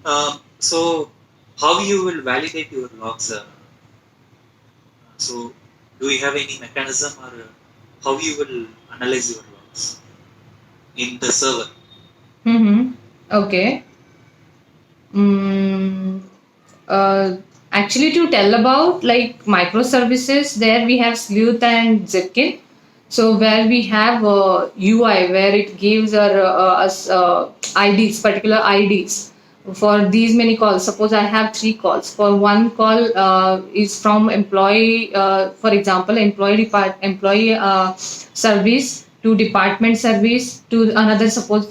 So how you will validate your logs? So do you have any mechanism, or how you will analyze your logs in the server? Mm-hmm. Okay. Mm, uh, Actually, to tell about like microservices, there we have Sleuth and Zipkin. So where we have UI where it gives us IDs, particular IDs for these many calls. Suppose I have three calls. For one call is from employee, for example, employee service to department service to another, suppose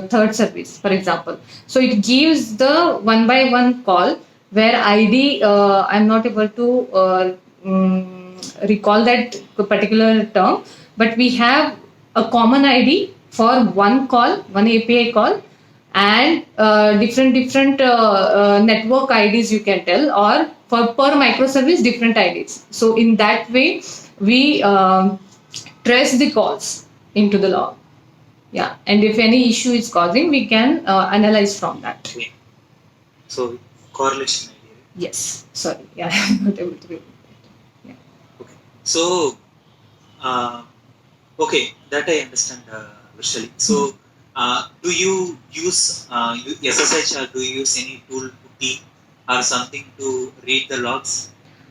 third service, for example. So it gives the one by one call where ID, I'm not able to recall that particular term, but we have a common ID for one call, one API call, and different network IDs you can tell, or for per microservice different IDs. So in that way, we trace the calls into the log. Yeah, and if any issue is causing, we can analyze from that. Okay. So correlation idea. Right? Yes. Sorry. Yeah, I'm not able to read. Yeah. Okay. So okay, that I understand, Vishali. So do you use SSH, or do you use any tool Putty or something to read the logs?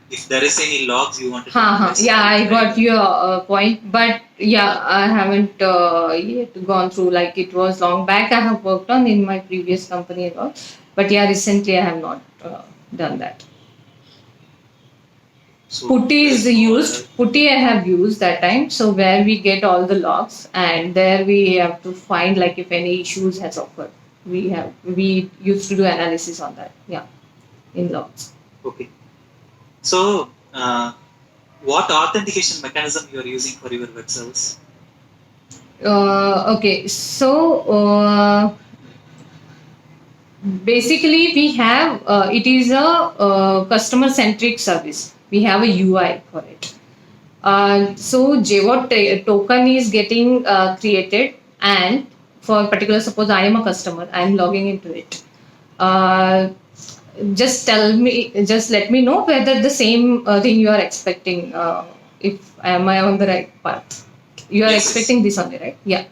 If there is any logs you wanted to analyze, Yeah, I try got your point, but yeah, I haven't yet gone through. Like it was long back. I have worked on in my previous company and all, but yeah, recently I have not done that. So Putty there is is no used. Putty I have used that time. So where we get all the logs, and there we have to find like if any issues has occurred. We used to do analysis on that. Yeah, in logs. Okay. So what authentication mechanism you are using for your web service? Okay, so basically we have it is a customer centric service. We have a UI for it. So JWT token is getting created, and for particular, suppose I am a customer, I am logging into it. Uh, just let me know whether the same thing you are expecting. If am I on the right path? You are Yes, expecting this only, right? Yeah.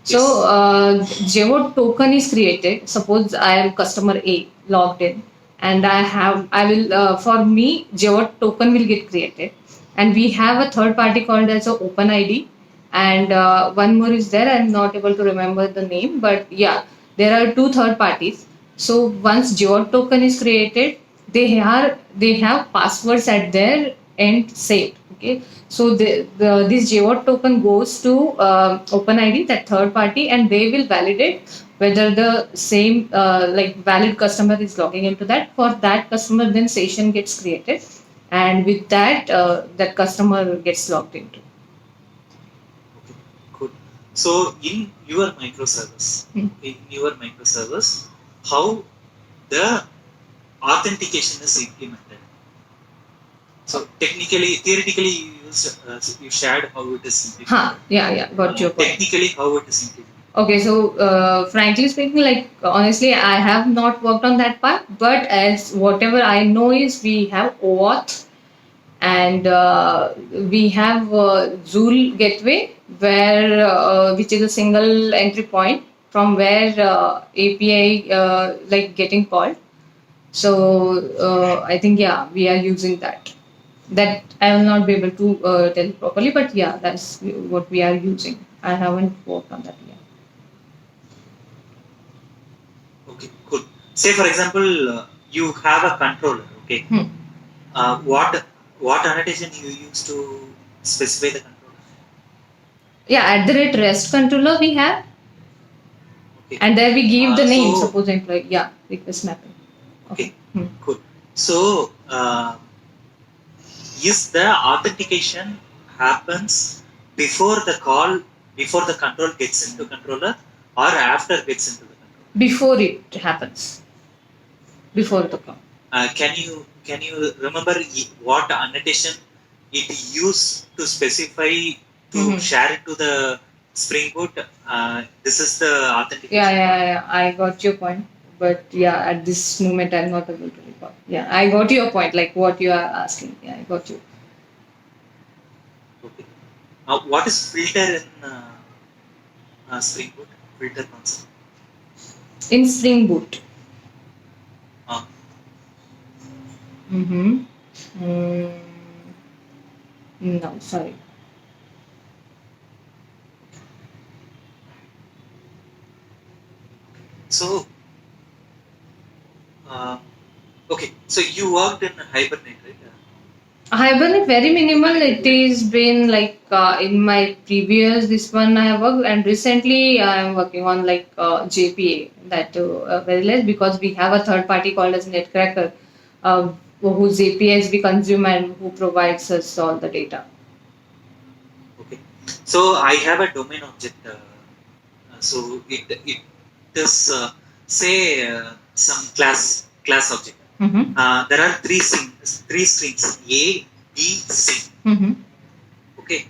So yes. JWT token is created. Suppose I am customer A logged in, and I will for me JWT token will get created, and we have a third party called as a OpenID, and one more is there. I'm not able to remember the name, but yeah, there are two third parties. So once JWT token is created, they have passwords at their end saved. Okay, so this JWT token goes to OpenID, that third party, and they will validate whether the same like valid customer is logging into that. For that customer, then session gets created, and with that that customer gets logged into. Okay, good. So in your microservice, how the authentication is implemented? So theoretically, you shared how it is implemented. Yeah, got your point. Technically, how it is implemented. Okay, so frankly speaking, like honestly, I have not worked on that part, but as whatever I know is we have OAuth, and we have Zool Gateway, where which is a single entry point from where API like getting called. So I think yeah, we are using that. That I will not be able to tell properly, but yeah, that's what we are using. I haven't worked on that yet. Okay, cool. Say for example, you have a controller. Okay. What annotation you use to specify the controller? Yeah, at the rate REST controller we have, Okay. and there we give the name. So Suppose employee, yeah, request mapping. okay, cool. So is the authentication happens before the call, before the control gets into controller, or after gets into the controller? Before it happens, before the call. Can you remember what annotation it used to specify to share it to the Spring Boot? This is the authentication. Yeah, I got your point. but yeah, at this moment, I'm not able to recall. Yeah, I got your point, like what you are asking. Yeah, I got you. Okay. What is filter in Spring Boot? Filter concept. In Spring Boot. Uh, Mm-hmm. Mm, no, sorry. so, uh, okay. So you worked in Hibernate, right? Hibernate very minimal. It is been like in my previous this one I have worked, and recently I am working on like JPA, that very less, because we have a third party called as Netcracker, whose APIs we consume and who provides us all the data. Okay. So I have a domain object. So it is say some class object. Mm-hmm. There are three strings A, B, C. Mm-hmm. Okay.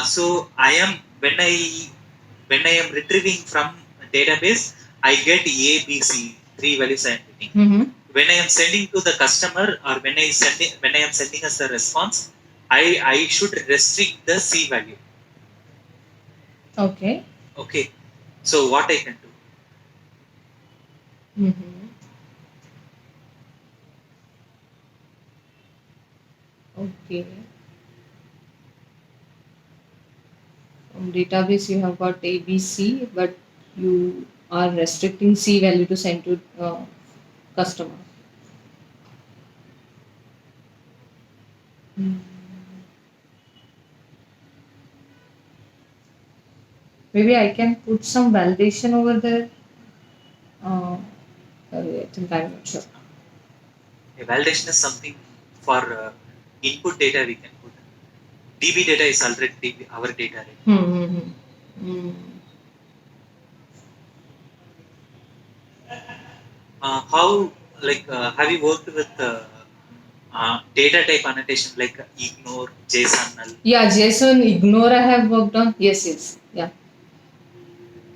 So I am when I am retrieving from a database, I get A, B, C, three values I am getting. Mm-hmm. When I am sending to the customer, or when I am sending as a response, I should restrict the C value. Okay. Okay. So what I can do? Mm-hmm. Okay. From database you have got ABC, but you are restricting C value to send to customer. Hmm. Maybe I can put some validation over there. Uh, I think I'm not sure. A validation is something for input data we can put. DB data is already our data, right? How, like, have you worked with data type annotation like ignore, JSON, null? Yeah, JSON ignore I have worked on. Yes, yes. Yeah.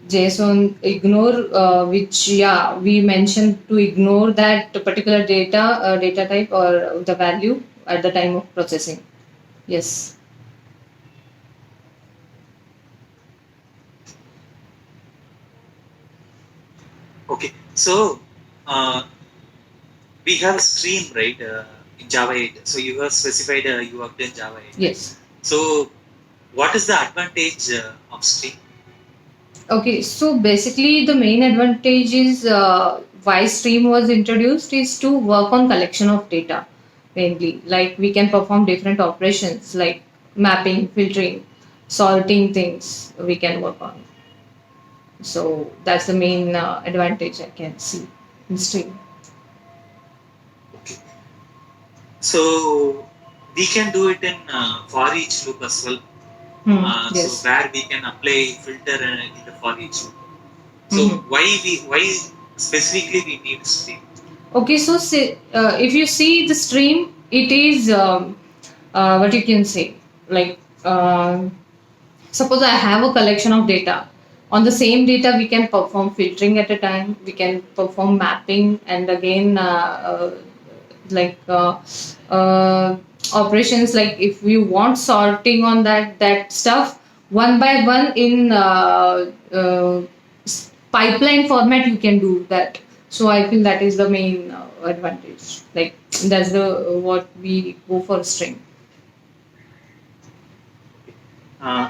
JSON ignore, which yeah we mentioned to ignore that particular data type or the value at the time of processing. Yes. Okay, so uh, we have a stream, right, in Java 8. So you have specified you worked in Java 8. Yes. So what is the advantage of stream? Okay, so basically the main advantage is why Stream was introduced is to work on collection of data mainly. Like we can perform different operations like mapping, filtering, sorting things we can work on. So that's the main advantage I can see in Stream. Okay. So we can do it in for each loop as well. So Yes. where we can apply filter in the for each loop. So why specifically we need stream? Okay, so say, if you see the stream, it is what you can say, like suppose I have a collection of data. On the same data, we can perform filtering at a time. We can perform mapping, and again, like operations. Like if we want sorting on that stuff one by one in pipeline format, you can do that. So I feel that is the main advantage. Like that's the what we go for string.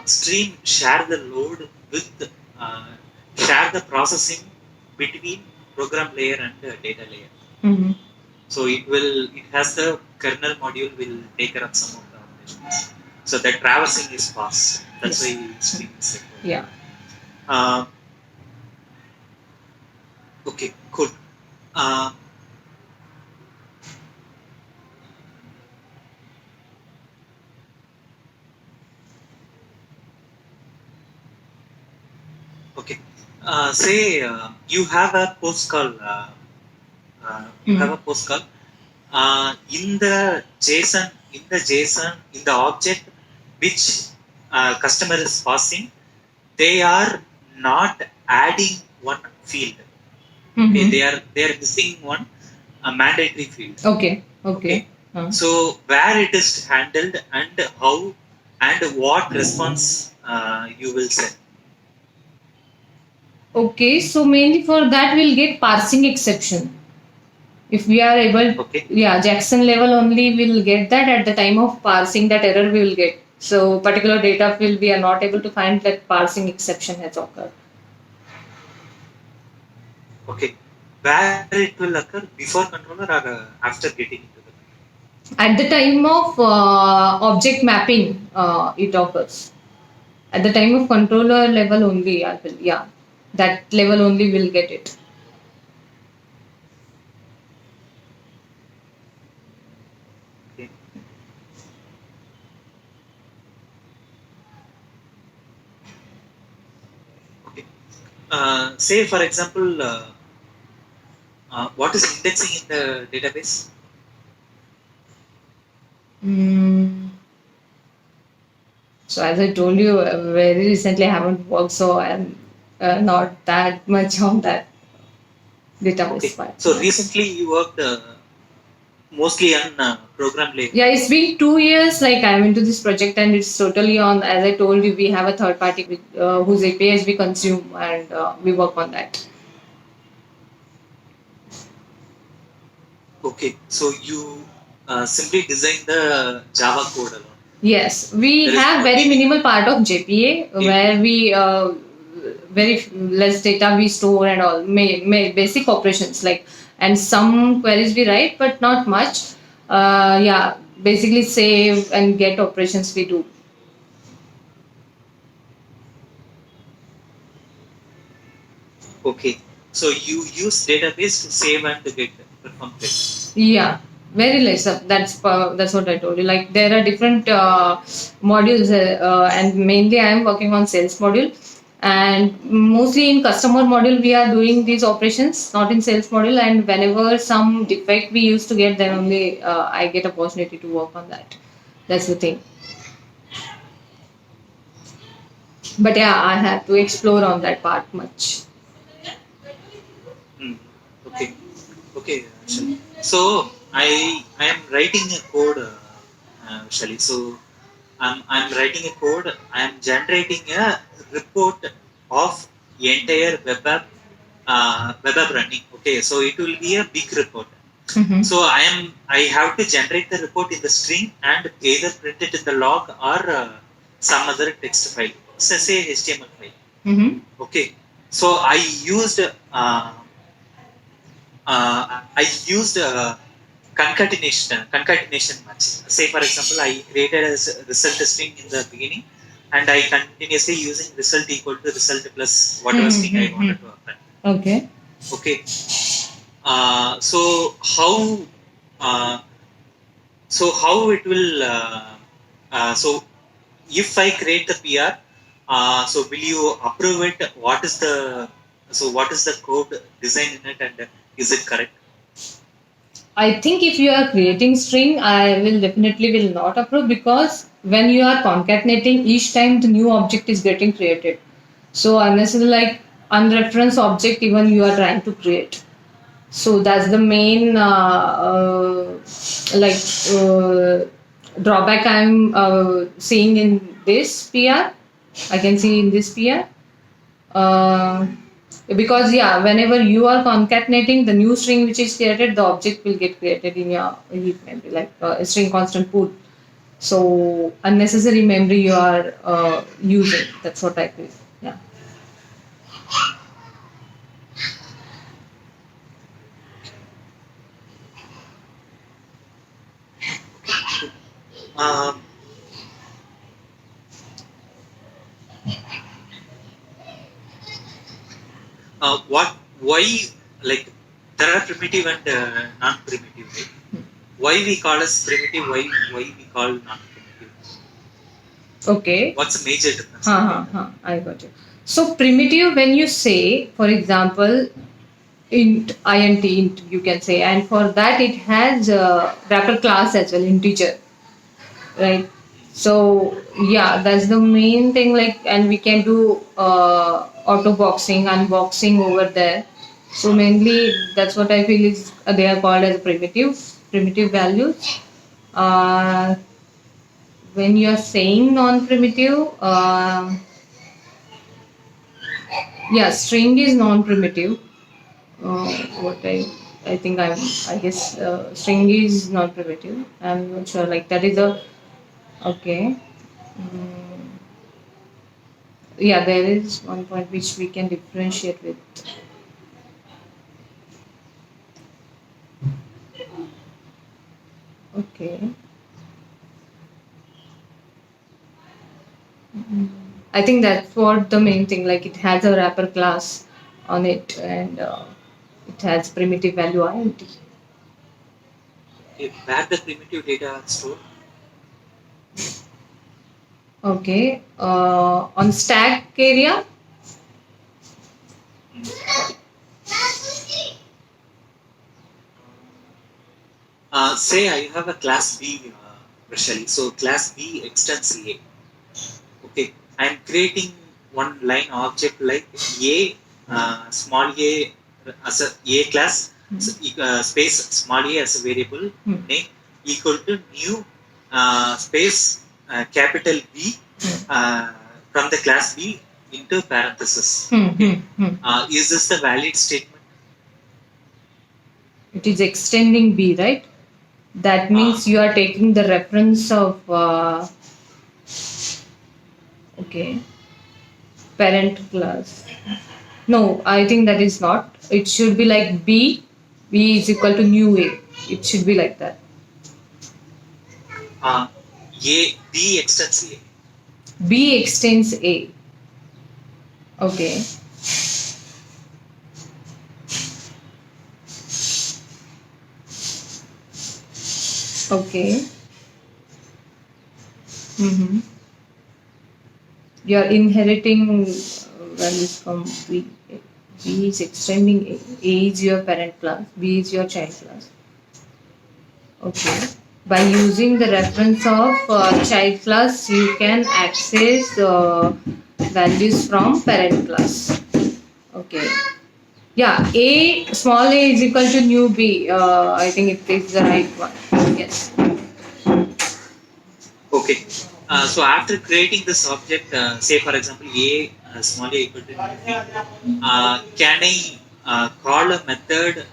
Stream share the load with uh, share the processing between program layer and data layer. Mm-hmm. So it has the kernel module will take care of some of the operations. So the traversing is fast. That's Yes. why stream is required. Yeah. Uh, okay, cool. Uh, okay. Say you have a post call. You have a post call. In the JSON, in the object which customer is passing, they are not adding one field. Okay, Mhm. they are missing one a mandatory field. Okay. Okay, Okay. so where it is handled and how and what response you will send. Okay. So mainly for that we'll get parsing exception. If we are able, Okay, yeah, Jackson level only will get that. At the time of parsing, that error we will get. So particular data field we are not able to find, that parsing exception has occurred. okay, where it will occur before controller or after getting into the controller. At the time of object mapping, it occurs. At the time of controller level only, I will, yeah, that level only will get it. Okay, okay. Say for example, what is indexing in the database? Mm. So as I told you, very recently I haven't worked, so I'm not that much on that Okay, database part. so Yeah. recently you worked mostly on program layer. Yeah, it's been 2 years. Like I'm into this project, and it's totally on. As I told you, we have a third party whose APIs we consume, and we work on that. Okay, so you simply design the Java code alone. Yes, we There is have no very DB. minimal part of JPA where we very less data we store and all, basic operations like, and some queries we write, but not much. Yeah, basically save and get operations we do. Okay, so you use database to save and to get perform queries. Yeah, very less. That's what I told you. Like there are different modules, and mainly I am working on sales module, and mostly in customer module we are doing these operations, not in sales module. And whenever some defect we used to get, then only I get opportunity to work on that. That's the thing. But yeah, I had to explore on that part much. Hmm. Okay, okay, Shali. So I am writing a code, Shali. So I'm writing a code. I am generating a report of entire web app running. Okay, so it will be a big report. Mm-hmm. So I have to generate the report in the string and either print it in the log or some other text file. So say HTML file. Mm-hmm. Okay, so I used concatenation match. Say for example, I created a result string in the beginning, and I continuously using result equal to result plus whatever string I wanted to append. Okay. Okay. So how uh, how it will so if I create the PR, so will you approve it? What is the code design in it, and is it correct? I think if you are creating string, I will definitely will not approve, because when you are concatenating, each time the new object is getting created. So unnecessarily, like unreferenced object even you are trying to create. So that's the main like drawback I'm seeing in this PR. I can see in this PR. Uh, because yeah, whenever you are concatenating the new string which is created, the object will get created in your heap memory, like a string constant put. So unnecessary memory you are using. That's what I feel. Yeah. Um, what why like there are primitive and non-primitive, right? Why we call as primitive? Why we call non-primitive? Okay. What's the major difference? I got you. So primitive, when you say, for example, int, you can say, and for that it has a wrapper class as well, integer, right? So yeah, that's the main thing. Like, and we can do auto boxing, unboxing over there. So mainly that's what I feel is they are called as primitive values. Uh, when you are saying non-primitive, yeah, string is non-primitive. What I think I guess string is non-primitive. I'm not sure. Like that is a okay. Mm, yeah, there is one point which we can differentiate with. Okay. I think that's what the main thing. Like it has a wrapper class on it, and it has primitive value int. Okay, where the primitive data are stored? Okay. On stack area. Mm. Say I have a class B, Vaishali. So class B extends A. Okay, I am creating one line object like A, small a as a class, so, space small a as a variable name equal to new space capital B from the class B into parenthesis. Okay, is this the valid statement? It is extending B, right? That Uh, means you are taking the reference of okay parent class. No, I think that is not. It should be like B. B is equal to new A. It should be like that. B extends A. B extends A. Okay. Okay. Mm-hmm. You are inheriting values from B. B is extending A. A is your parent class. B is your child class. Okay. By using the reference of child class, you can access values from parent class. Okay. Yeah, A small a is equal to new B. I think it is the right one. Yes. Okay. So after creating this object, say for example A small a equal to new B, can I call a method?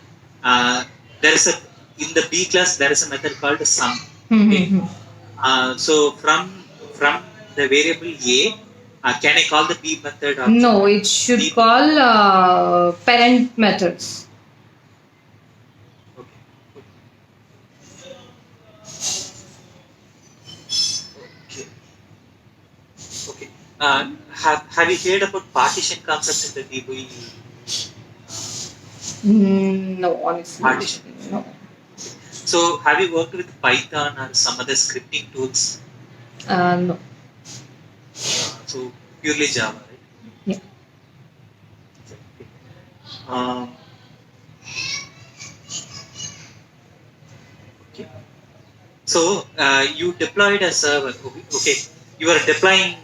There is a in the B class there is a method called sum. Okay. So from the variable A, can I call the B method object? No, it should B. call parent methods. Okay. Okay. Okay. Have you heard about partition concept in the DBA? No, honestly. Partition. No. So, have you worked with Python or some other scripting tools? No. So, purely Java, right? Yeah. Okay. Um, okay. So, you deployed a server. Okay. You are deploying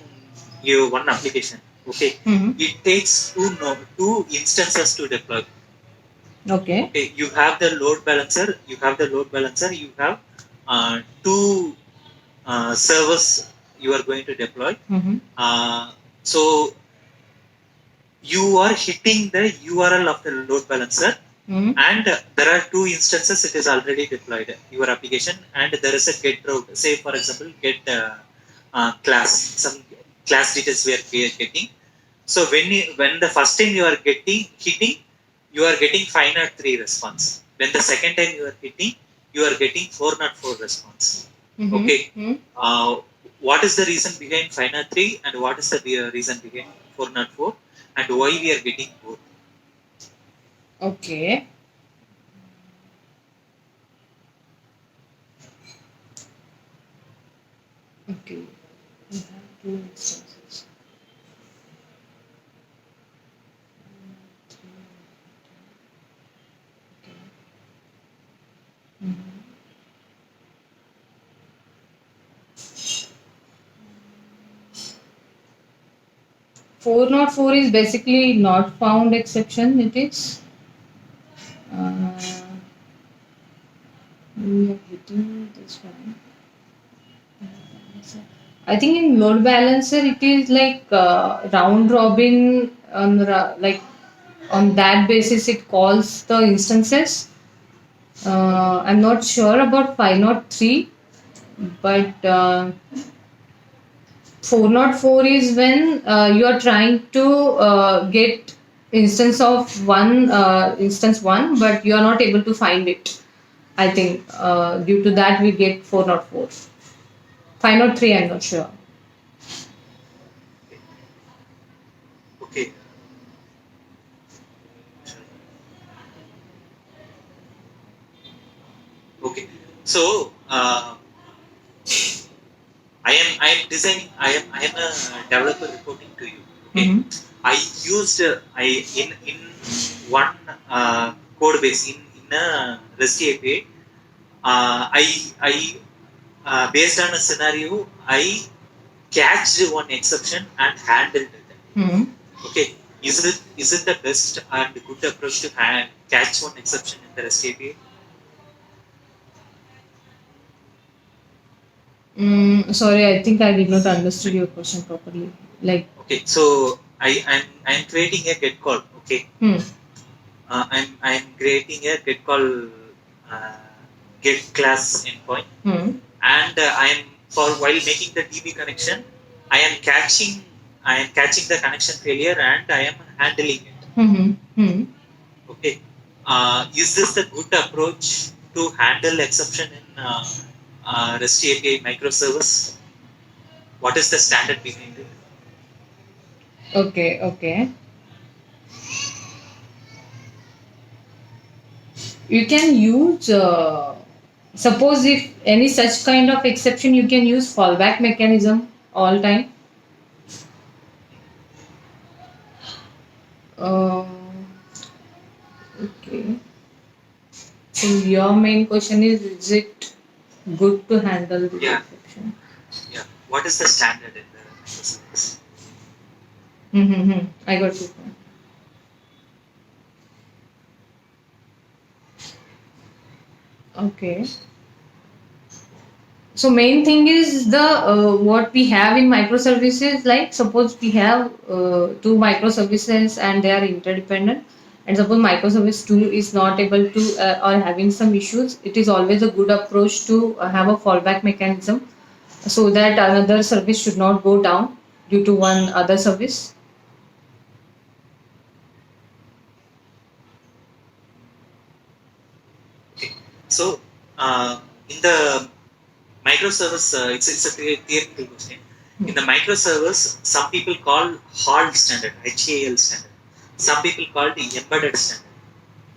your one application. Okay. It takes two instances to deploy. Okay. Okay. You have the load balancer. You have the load balancer. You have two servers you are going to deploy. So you are hitting the URL of the load balancer, and there are two instances it is already deployed your application, and there is a get route. Say for example, get class, some class details we are getting. So when the first time you are hitting, you are getting 503 response. When the second time you are hitting, you are getting 404 response. Okay. What is the reason behind 503 and what is the reason behind 404, and why we are getting both? Okay. Okay. We have two instances. Okay. 404 is basically not found exception, it is? This one. I think in load balancer it is like round robin on like on that basis it calls the instances. I'm not sure about 503, but 404 is when you are trying to get instance of one instance one, but you are not able to find it. I think due to that we get 404. 503, I'm not sure. Okay. Okay. So I am designing. I am a developer reporting to you. Okay. I used I in one code base in a REST API. I based on a scenario, I catched one exception and handled it. Okay, is it the best and good approach to catch one exception in the REST API? Sorry, I think I did not understood your question properly. Like, Okay, so I'm creating a get call. Okay, I'm creating a get call uh, get class endpoint, and I'm for while making the DB connection, I am catching the connection failure and I am handling it. Okay, is this the good approach to handle exception in REST API microservice? What is the standard behind it? Okay, okay. You can use, suppose if any such kind of exception, you can use fallback mechanism all time. Uh, okay. So your main question is it good to handle this exception? Yeah. What is the standard in the microservice? I got you. Okay. So main thing is the what we have in microservices. Like suppose we have two microservices and they are interdependent, and suppose microservice two is not able to or having some issues. It is always a good approach to have a fallback mechanism, so that another service should not go down due to one other service. Okay. So in the microservice, it's a theoretical question. In the microservice, some people call HAL standard, HAL standard. Some people call the embedded standard.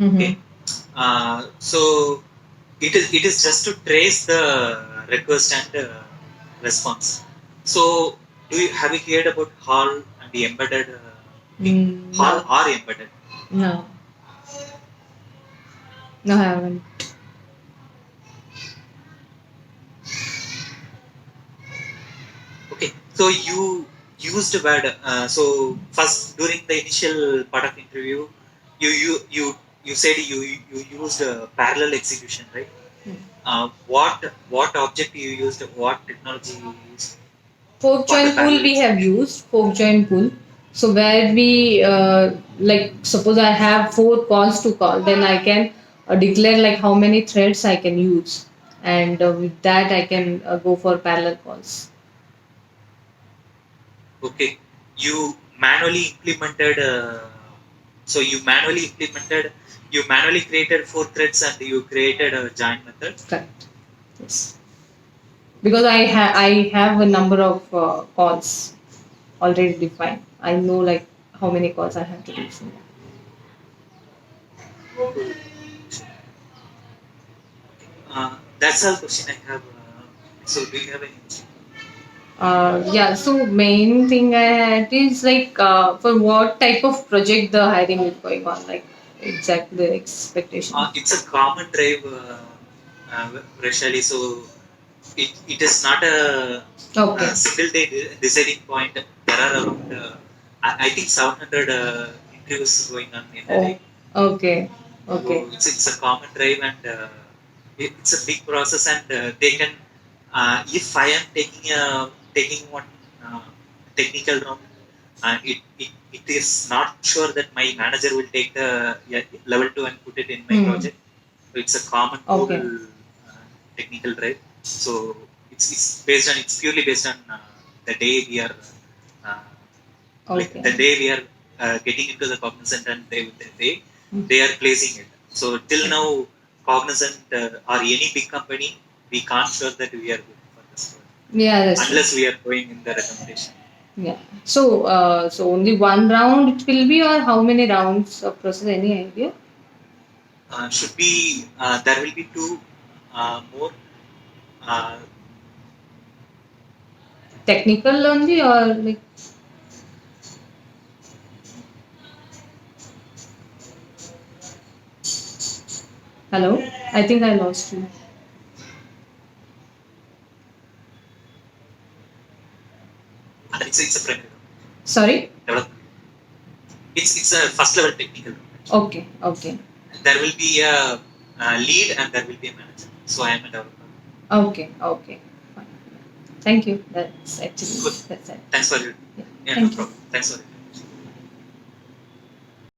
Okay. So it is just to trace the request and response. So have you heard about HAL and the embedded HAL or embedded? No. No, I haven't. Okay, so you used word. So first during the initial part of interview, you said you used parallel execution, right? What object you used? What technology you used? Fork join pool we have used fork join pool. So where we like suppose I have 4 calls to call, then I can declare like how many threads I can use, and with that I can go for parallel calls. Okay, you manually implemented. So you manually created 4 threads and you created a join method. Correct. Yes. Because I have a number of calls already defined. I know like how many calls I have to do. That's all question I have. So do you have any question? Yeah, so main thing I had is like for what type of project the hiring is going on, like exactly the expectation. It's a common drive, Vaishali. So it is not a, Okay. single day deciding point. There are around I think 700 interviews going on in a day. Okay. Okay. So it's a common drive and it's a big process, and they can, if I am taking one technical round, it is not sure that my manager will take the, yeah, level 2 and put it in my project. So it's a common tool, Okay. technical drive. So it's based on, it's purely based on the day we are, uh, like Okay. the day we are getting into the Cognizant, and they Mm. they are placing it. So till now, Cognizant or any big company, we can't sure that we are good for this project Yeah, that's true. unless we are going in the recommendation. Yeah. So, so only one round it will be, or how many rounds of process? Any idea? Should be, there will be two more. Uh, Technical only, or like? Hello, I think I lost you. it's a primary Sorry. development. It's a first level technical. Okay. Okay. There will be a lead and there will be a manager. So I am a developer. Okay. Okay. Fine. Thank you. That's actually Good. that's it. Thanks for your. Yeah. Yeah, no Thank you. problem. Thanks for it.